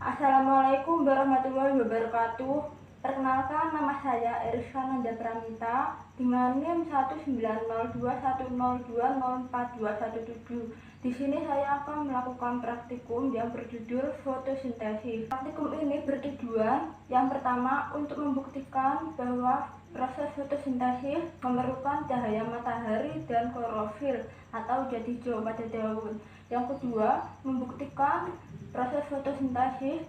Assalamualaikum warahmatullahi wabarakatuh. Perkenalkan, nama saya Eriska Nanda Pramita dengan NIM 1902102042117. Di sini saya akan melakukan praktikum yang berjudul fotosintesis. Praktikum ini bertujuan yang pertama untuk membuktikan bahwa proses fotosintesis memerlukan cahaya matahari dan klorofil atau zat hijau pada daun. Yang kedua, membuktikan proses fotosintesis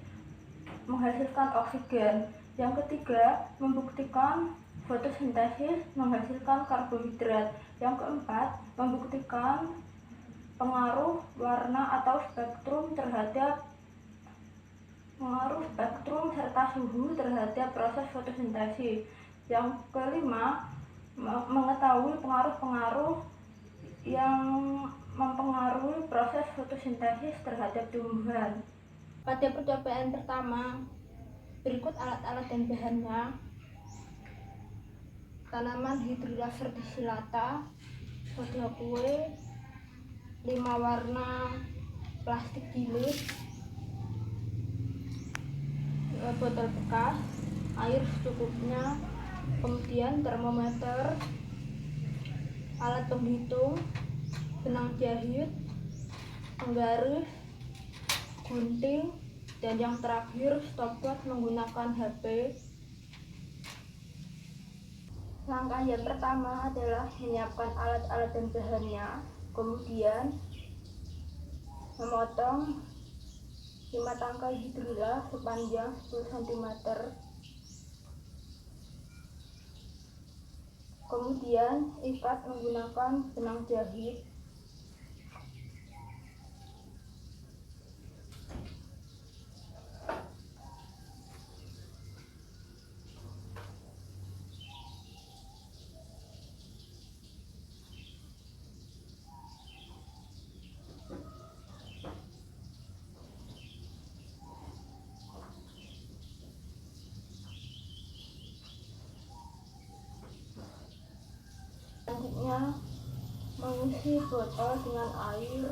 menghasilkan oksigen. Yang ketiga, membuktikan fotosintesis menghasilkan karbohidrat. Yang keempat, membuktikan pengaruh warna atau spektrum serta suhu terhadap proses fotosintesis. Yang kelima, mengetahui pengaruh-pengaruh yang mempengaruhi proses fotosintesis terhadap tumbuhan. Pada percobaan pertama, berikut alat-alat dan bahannya: tanaman Hydrilla verticillata, soda kue, 5 warna plastik jilid, botol bekas, air secukupnya, kemudian termometer, alat penghitung, benang jahit, penggaris, gunting, dan yang terakhir stopwatch menggunakan HP. Langkah yang pertama adalah menyiapkan alat-alat dan bahannya, kemudian memotong 5 tangkai hidrilla sepanjang 10 cm, kemudian ikat menggunakan benang jahit. Selanjutnya, mengisi botol dengan air.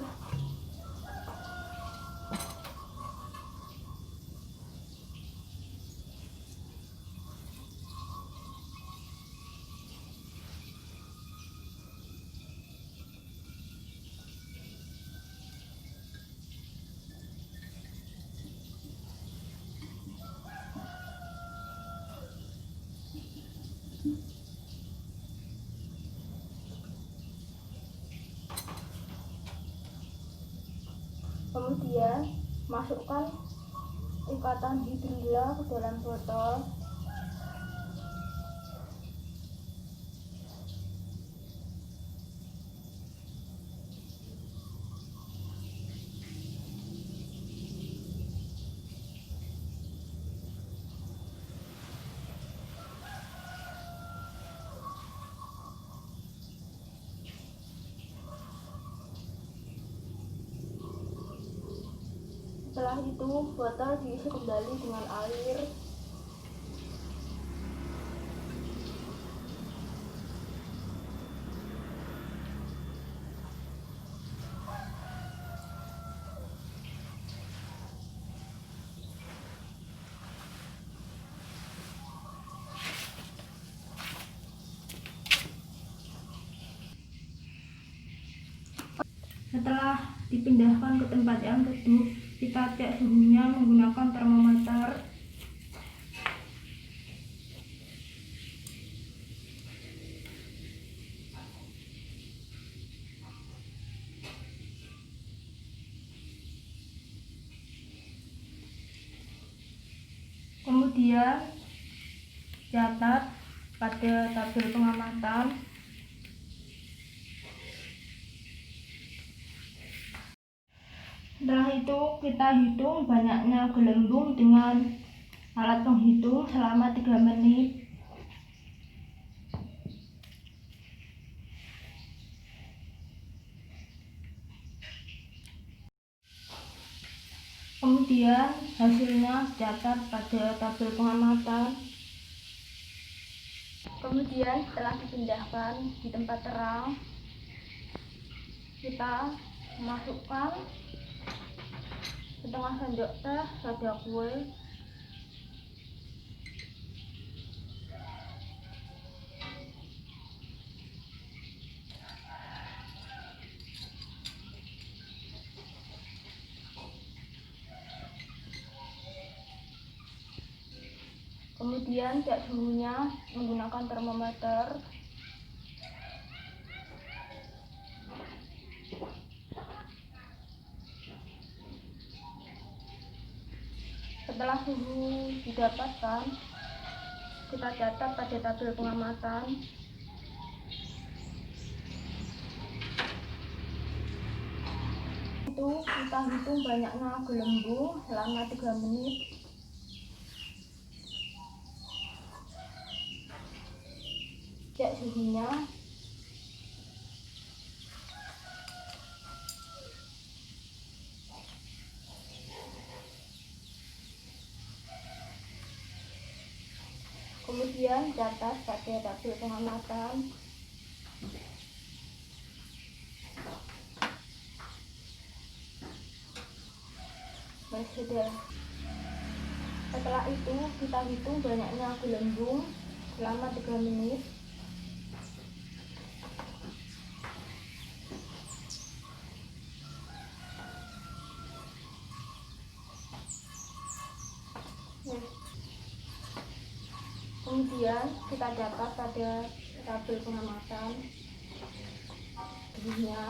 Kemudian masukkan ikatan hidrilla ke dalam botol. Setelah itu, botol diisi kembali dengan air. Setelah dipindahkan ke tempat yang teduh, kita cek suhunya menggunakan termometer. Kemudian catat pada tabel pengamatan. Setelah itu kita hitung banyaknya gelembung dengan alat penghitung selama 3 menit. Kemudian hasilnya catat pada tabel pengamatan. Kemudian setelah dipindahkan di tempat terang, kita masukkan ke setengah sendok teh lada kue, kemudian cek suhunya menggunakan termometer. Setelah suhu didapatkan, kita catat pada tabel pengamatan. Itu kita hitung banyaknya gelembung selama 3 menit. Cek suhunya. Kemudian catat pada tabel pengamatan. Sudah. Setelah itu kita hitung banyaknya gelembung selama 3 menit. Kemudian kita catat pada tabel pengamatan suhunya.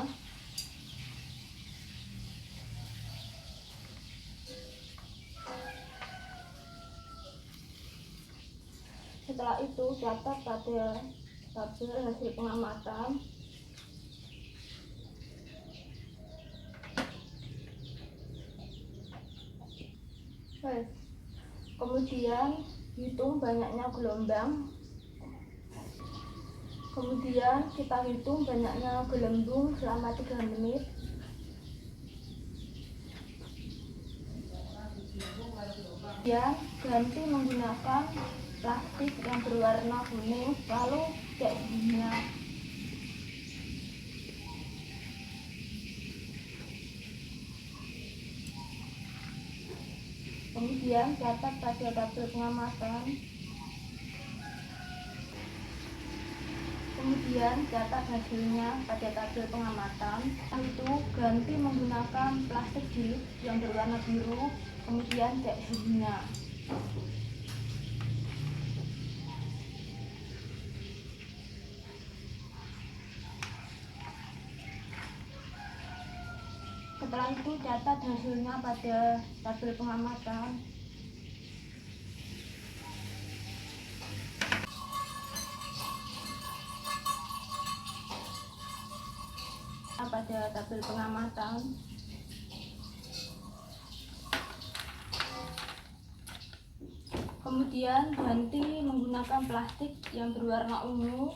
Setelah itu catat pada tabel hasil pengamatan. Kemudian hitung banyaknya gelombang. Kemudian kita hitung banyaknya gelembung selama 3 menit. Kemudian ganti menggunakan plastik yang berwarna kuning, lalu cek suhunya. Kemudian catat pada tabel pengamatan. Kemudian catat hasilnya pada tabel pengamatan. Setelah itu ganti menggunakan plastik jilid yang berwarna biru. Kemudian cek suhunya. Setelah itu catat hasilnya pada tabel pengamatan. Pada tabel pengamatan. Kemudian ganti menggunakan plastik yang berwarna ungu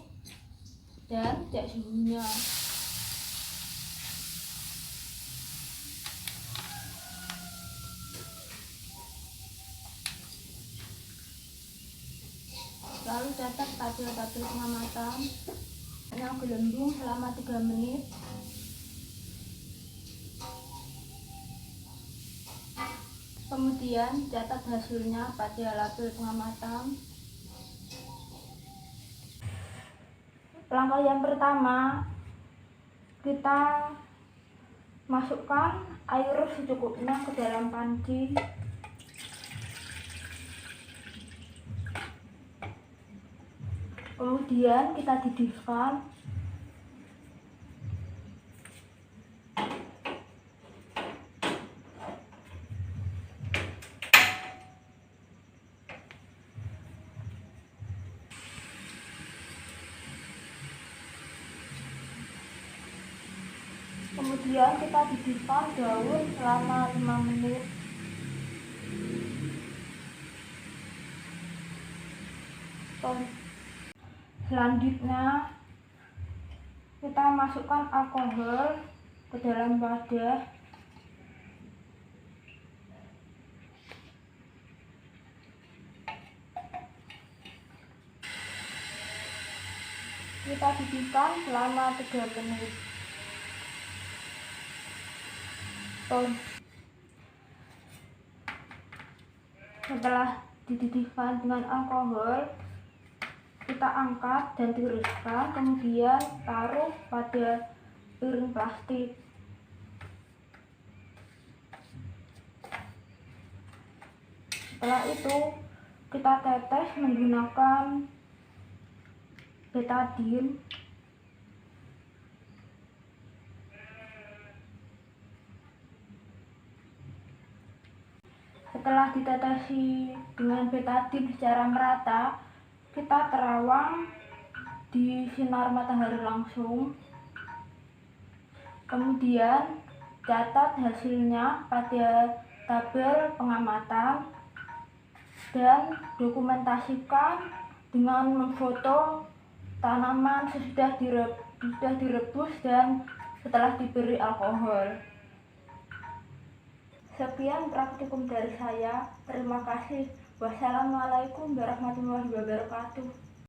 dan cek suhunya. Lalu catat pada tabel pengamatan yang gelembung selama 3 menit. Kemudian catat hasilnya pada label pengamatan. Langkah yang pertama, kita masukkan air secukupnya ke dalam panci. Kemudian kita didihkan. Kemudian kita didihkan daun selama 5 menit. Selanjutnya kita masukkan alkohol ke dalam wadah. Kita didihkan selama 3 menit. Setelah dididihkan dengan alkohol, kita angkat dan tiriskan, kemudian taruh pada piring plastik. Setelah itu kita tetes menggunakan betadine. Setelah ditetesi dengan betadine secara merata, kita terawang di sinar matahari langsung. Kemudian catat hasilnya pada tabel pengamatan dan dokumentasikan dengan memfoto tanaman sesudah direbus dan setelah diberi alkohol. Sekian praktikum dari saya. Terima kasih. Wassalamualaikum warahmatullahi wabarakatuh.